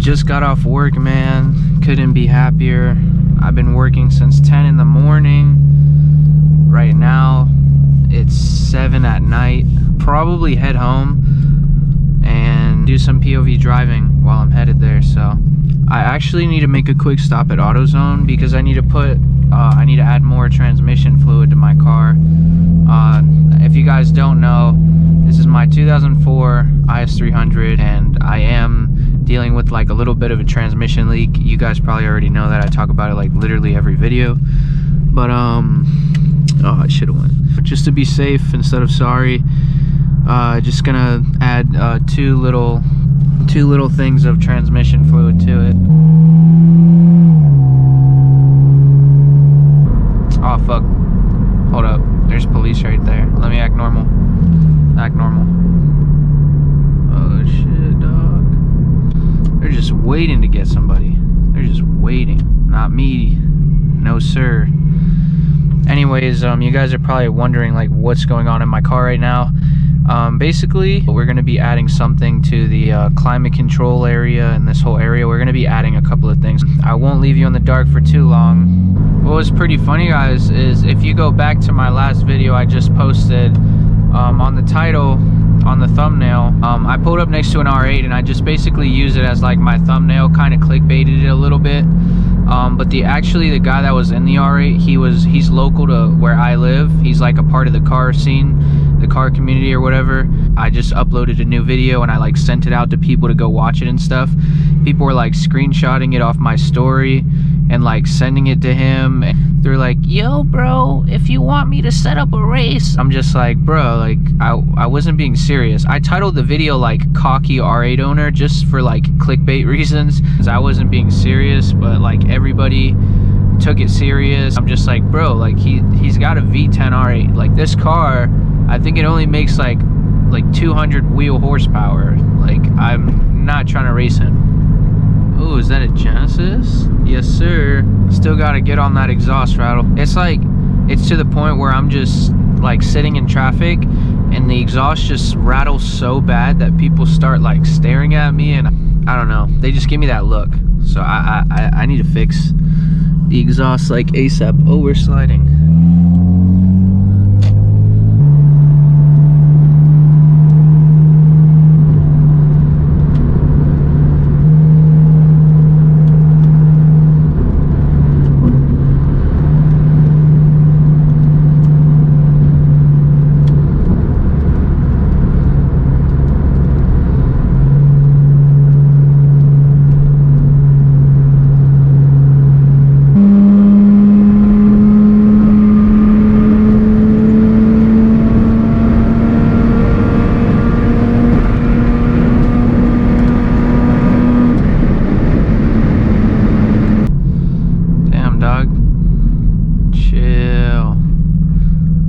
Just got off work, man. Couldn't be happier. I've been working since 10 in the morning. Right now it's 7 at night. Probably head home and do some POV driving while I'm headed there. So I actually need to make a quick stop at Autozone because I need to add more transmission fluid to my car. If you guys don't know, this is my 2004 IS300 and I am dealing with like a little bit of a transmission leak. You guys probably already know that. I talk about it like literally every video. But oh, I should have went. Just to be safe instead of sorry, just gonna add two little things of transmission fluid to it. Oh fuck. Hold up. There's police right there. Let me act normal. Act normal. Oh shit, dog. They're just waiting to get somebody. They're just waiting. Not me. No sir. Anyways, you guys are probably wondering like what's going on in my car right now. Basically, we're going to be adding something to the climate control area and this whole area. We're going to be adding a couple of things. I won't leave you in the dark for too long. What was pretty funny, guys, is if you go back to my last video I just posted, on the title, on the thumbnail, I pulled up next to an R8 and I just basically used it as like my thumbnail, kind of clickbaited it a little bit. But the guy that was in the R8, he's local to where I live. He's like a part of the car scene, the car community or whatever. I just uploaded a new video and I like sent it out to people to go watch it and stuff. People were like screenshotting it off my story and like sending it to him. They're like, yo bro, if you want me to set up a race. I'm just like, bro, like I wasn't being serious. I titled the video like cocky R8 owner just for like clickbait reasons, because I wasn't being serious, but like everybody took it serious. I'm just like, bro, like he's got a V10 R8. Like this car, I think it only makes like 200 wheel horsepower. Like I'm not trying to race him. Oh, is that a Genesis? Yes sir. Still gotta get on that exhaust rattle. It's to the point where I'm just like sitting in traffic and the exhaust just rattles so bad that people start like staring at me, and I don't know, they just give me that look. So I need to fix the exhaust like ASAP. Oh, we're sliding.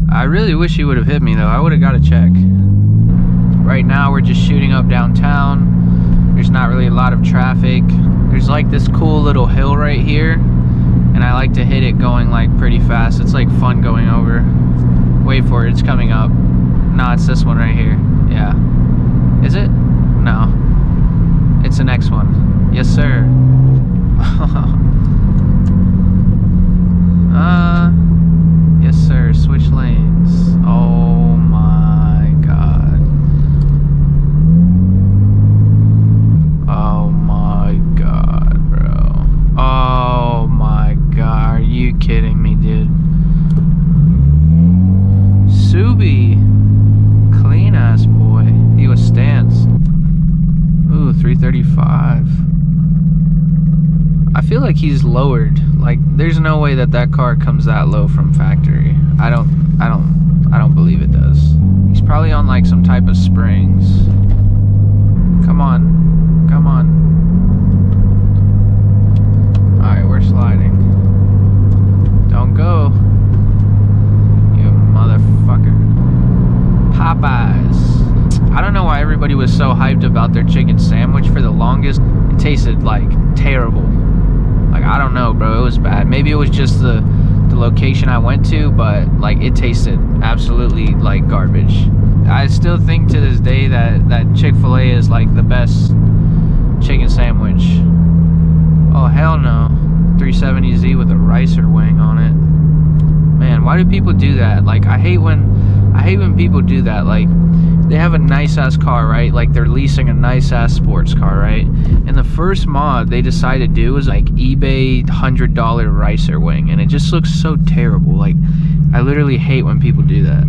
I really wish he would have hit me though. I would have got a check. Right now we're just shooting up downtown. There's not really a lot of traffic. There's like this cool little hill right here, and I like to hit it going like pretty fast. It's like fun going over. Wait for it, it's coming up. No, it's this one right here. Yeah. Is it? No. It's the next one. Yes sir. Yes sir, switch lanes. Oh my god. Oh my god, bro. Oh my god, are you kidding me, dude? Subi. Clean ass boy. He was stance. Ooh, 335. I feel like he's lowered. Like there's no way that car comes that low from factory. I don't believe it does. He's probably on like some type of springs. Come on. Come on. Alright, we're sliding. Don't go. You motherfucker. Popeyes. I don't know why everybody was so hyped about their chicken sandwich for the longest. It tasted like terrible. Like I don't know, bro, it was bad. Maybe it was just the location I went to, but like it tasted absolutely like garbage. I still think to this day that Chick-fil-A is like the best chicken sandwich ricer wing on it. Man, why do people do that? Like, I hate when people do that. Like, they have a nice ass car, right? Like, they're leasing a nice ass sports car, right? And the first mod they decided to do was like eBay $100 ricer wing, and it just looks so terrible. Like, I literally hate when people do that.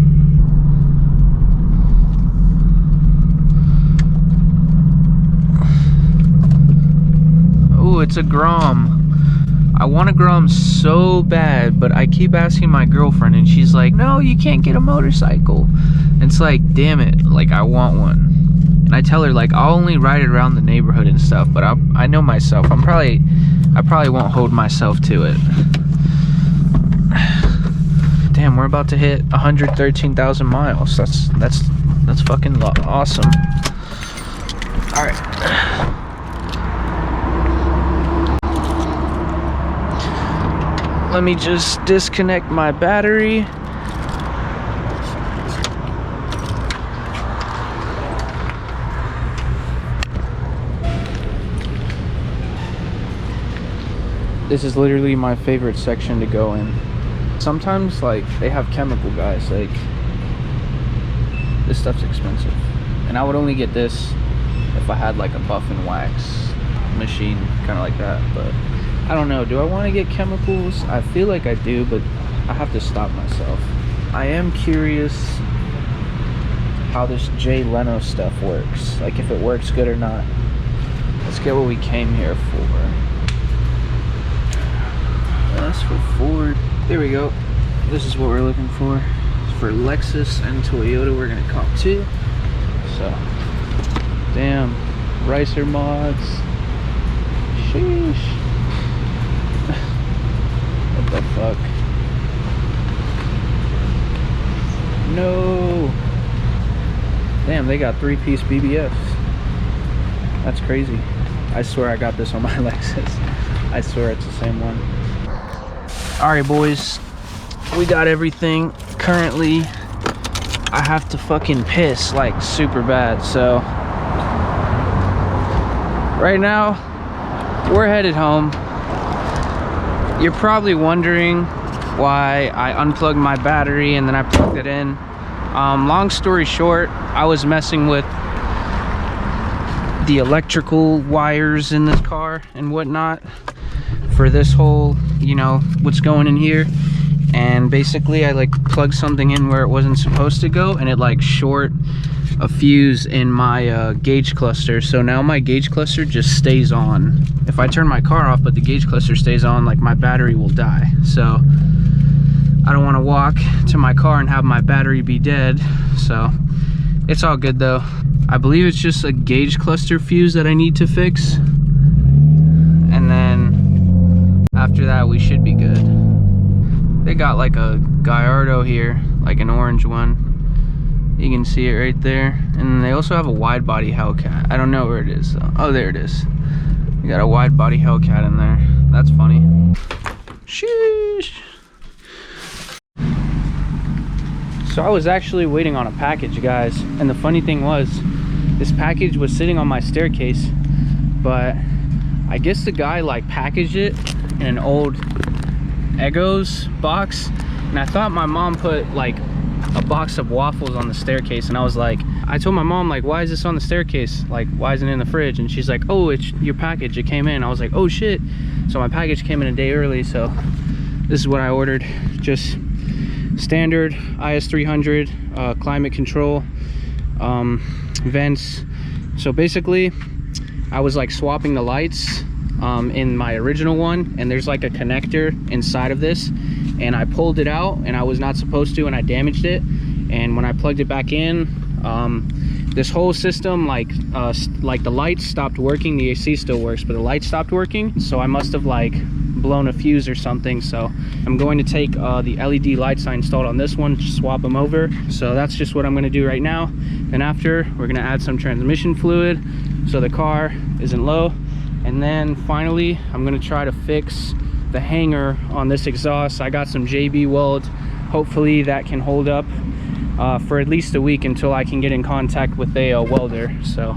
Oh, it's a Grom. I want a Grom so bad, but I keep asking my girlfriend and she's like, no, you can't get a motorcycle. And it's like, damn it, like, I want one. And I tell her, like, I'll only ride it around the neighborhood and stuff, but I know myself. I probably won't hold myself to it. Damn, we're about to hit 113,000 miles. That's fucking awesome. All right. Let me just disconnect my battery. This is literally my favorite section to go in. Sometimes, like, they have chemical guys. Like, this stuff's expensive, and I would only get this if I had like a buff and wax machine, kind of like that. But I don't know, do I want to get chemicals? I feel like I do, but I have to stop myself. I am curious how this Jay Leno stuff works, like if it works good or not. Let's get what we came here for. That's for Ford. There we go. This is what we're looking for. For Lexus and Toyota, we're gonna comp too. So, damn, ricer mods. Sheesh. What the fuck? No. Damn, they got 3-piece BBS. That's crazy. I swear I got this on my Lexus. I swear it's the same one. Alright, boys. We got everything. Currently, I have to fucking piss like super bad. So, right now, we're headed home. You're probably wondering why I unplugged my battery and then I plugged it in. Long story short, I was messing with the electrical wires in this car and whatnot for this whole, you know, what's going in here. And basically I like plugged something in where it wasn't supposed to go, and it like short a fuse in my gauge cluster. So now my gauge cluster just stays on. If I turn my car off but the gauge cluster stays on, like my battery will die. So I don't want to walk to my car and have my battery be dead. So it's all good though. I believe it's just a gauge cluster fuse that I need to fix, and then after that we should be good. They got like a Gallardo here, like an orange one. You can see it right there. And they also have a wide body Hellcat. I don't know where it is though. Oh, there it is. You got a wide body Hellcat in there. That's funny. Sheesh. So I was actually waiting on a package, guys. And the funny thing was, this package was sitting on my staircase, but I guess the guy like packaged it in an old Eggo's box, and I thought my mom put like a box of waffles on the staircase, and I was like, I told my mom, like, why is this on the staircase? Like, why isn't it in the fridge? And she's like, oh, it's your package, it came in. I was like, oh shit. So my package came in a day early, so this is what I ordered. Just standard IS300 climate control, vents. So basically I was like swapping the lights in my original one, and there's like a connector inside of this, and I pulled it out and I was not supposed to, and I damaged it. And when I plugged it back in, this whole system, like the lights stopped working. The AC still works, but the lights stopped working, so I must have like blown a fuse or something. So I'm going to take the LED lights I installed on this one, swap them over. So that's just what I'm going to do right now. And after, we're going to add some transmission fluid so the car isn't low. And then finally, I'm gonna try to fix the hanger on this exhaust. I got some JB weld. Hopefully that can hold up for at least a week until I can get in contact with a welder. So,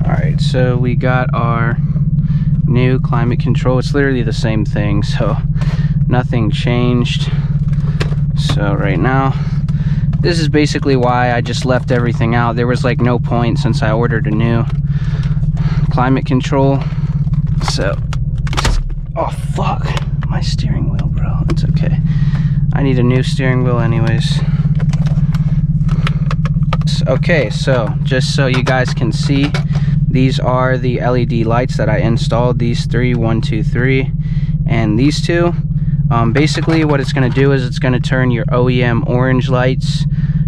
all right, so we got our new climate control. It's literally the same thing, so nothing changed. So right now, this is basically why I just left everything out. There was like no point since I ordered a new climate control. So, oh fuck, my steering wheel, bro. It's okay. I need a new steering wheel anyways. Okay, so just so you guys can see, these are the LED lights that I installed. These three, 1, 2, 3, and these two. Basically what it's going to do is it's going to turn your OEM orange lights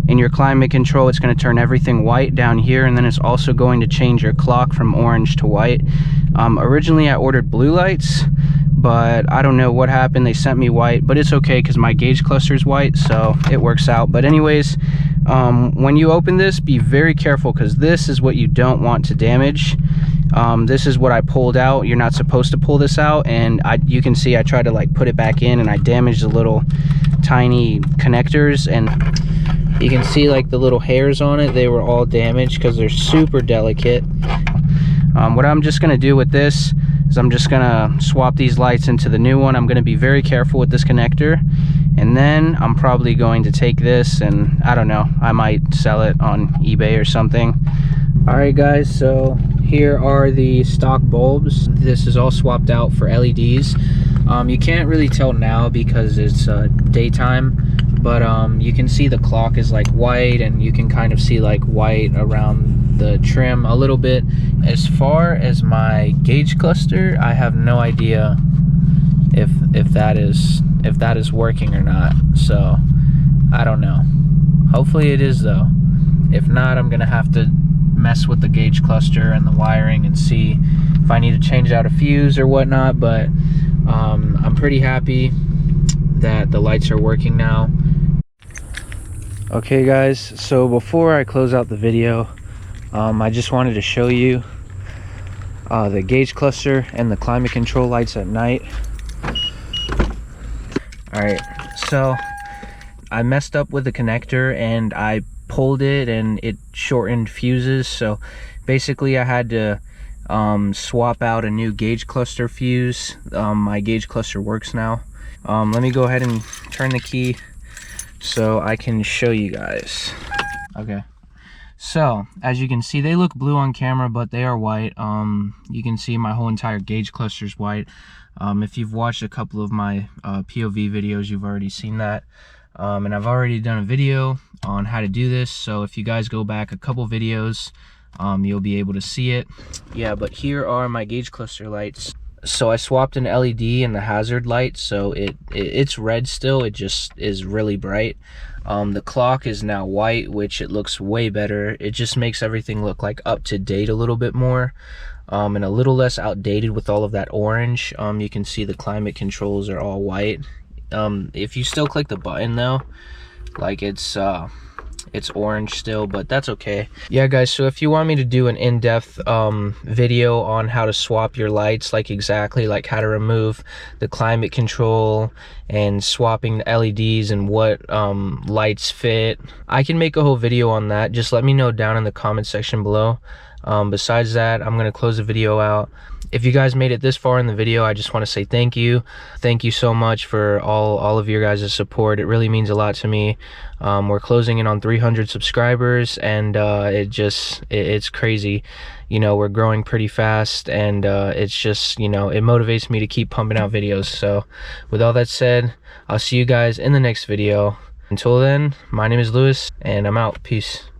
in your climate control. It's going to turn everything white down here, and then it's also going to change your clock from orange to white. Originally I ordered blue lights, but I don't know what happened. They sent me white, but it's okay because my gauge cluster is white, so it works out. But anyways, when you open this, be very careful because this is what you don't want to damage. This is what I pulled out. You're not supposed to pull this out, and you can see I tried to like put it back in, and I damaged the little tiny connectors, and you can see like the little hairs on it. They were all damaged because they're super delicate. What I'm just gonna do with this is I'm just gonna swap these lights into the new one. I'm gonna be very careful with this connector, and then I'm probably going to take this and I don't know, I might sell it on eBay or something. Alright guys, so here are the stock bulbs. This is all swapped out for LEDs. You can't really tell now because it's daytime, but you can see the clock is like white, and you can kind of see like white around the trim a little bit. As far as my gauge cluster, I have no idea if that is working or not, so I don't know. Hopefully it is though. If not, I'm gonna have to mess with the gauge cluster and the wiring and see if I need to change out a fuse or whatnot. But I'm pretty happy that the lights are working now. Okay guys, so before I close out the video, I just wanted to show you the gauge cluster and the climate control lights at night. Alright, so I messed up with the connector and I pulled it and it shortened fuses, so basically I had to swap out a new gauge cluster fuse. My gauge cluster works now. Let me go ahead and turn the key so I can show you guys. Okay, so as you can see, they look blue on camera, but they are white. You can see my whole entire gauge cluster is white. If you've watched a couple of my POV videos, you've already seen that. And I've already done a video on how to do this, so if you guys go back a couple videos, you'll be able to see it. Yeah, but here are my gauge cluster lights. So I swapped an LED and the hazard light, so it's red still, it just is really bright. The clock is now white, which it looks way better. It just makes everything look like up to date a little bit more, and a little less outdated with all of that orange. You can see the climate controls are all white. If you still click the button though, like it's orange still, but that's okay. Yeah guys, so if you want me to do an in-depth video on how to swap your lights, like exactly like how to remove the climate control and swapping the LEDs and what lights fit, I can make a whole video on that. Just let me know down in the comment section below. Besides that, I'm gonna close the video out. If you guys made it this far in the video, I just want to say thank you. Thank you so much for all of your guys' support. It really means a lot to me. We're closing in on 300 subscribers, and it's crazy. You know, we're growing pretty fast, and it's just, you know, it motivates me to keep pumping out videos. So with all that said, I'll see you guys in the next video. Until then, my name is Lewis, and I'm out. Peace.